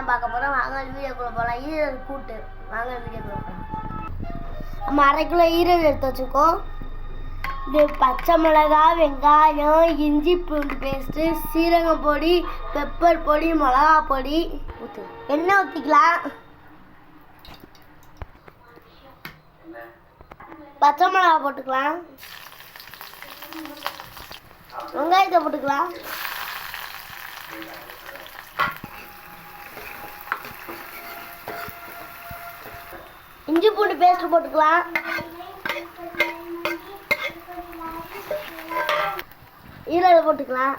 தான் பார்க்க போகிறோம். வாங்க வீடியோக்குள்ளே போகலாம். ஈரல் கூட்டு வாங்க வீடியோக்குள்ளே போகலாம். நம்ம 1/2 கிலோ ஈரல் எடுத்து வச்சுக்கோம். இது பச்சை மிளகா, வெங்காயம், இஞ்சி பூண்டு பேஸ்ட்டு, சீரகம் பொடி, பெப்பர் பொடி, மிளகா பொடி எண்ணெய் ஊற்றிக்கலாம். பச்சை மிளகா போட்டுக்கலாம். வெங்காயத்தை போட்டுக்கலாம். இஞ்சி பூண்டு பேஸ்ட் போட்டுக்கலாம். ஈரல் போட்டுக்கலாம்.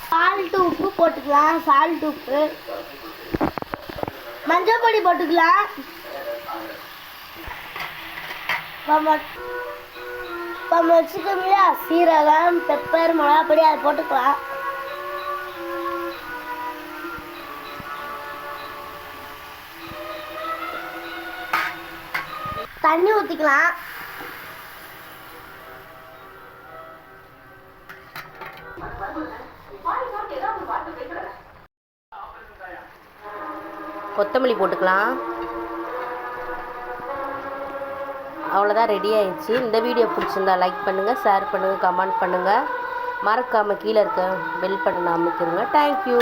சால்ட்டு உப்பு போட்டுக்கலாம். சால்ட் உப்பு, மஞ்சள் பொடி போட்டுக்கலாம். நம்ம வச்சுக்கோங்களா சீரகம், பெப்பர், மிளகா பொடி அதை போட்டுக்கலாம். தண்ணி ஊற்றிக்கலாம். கொத்தமல்லி போட்டுக்கலாம். அவ்வளோதான், ரெடி ஆயிடுச்சு. இந்த வீடியோ பிடிச்சிருந்தா லைக் பண்ணுங்கள், ஷேர் பண்ணுங்கள், கமெண்ட் பண்ணுங்கள். மறக்காமல் கீழே இருக்க பெல் பட்டனை அமைக்கிருங்க. தேங்க்யூ.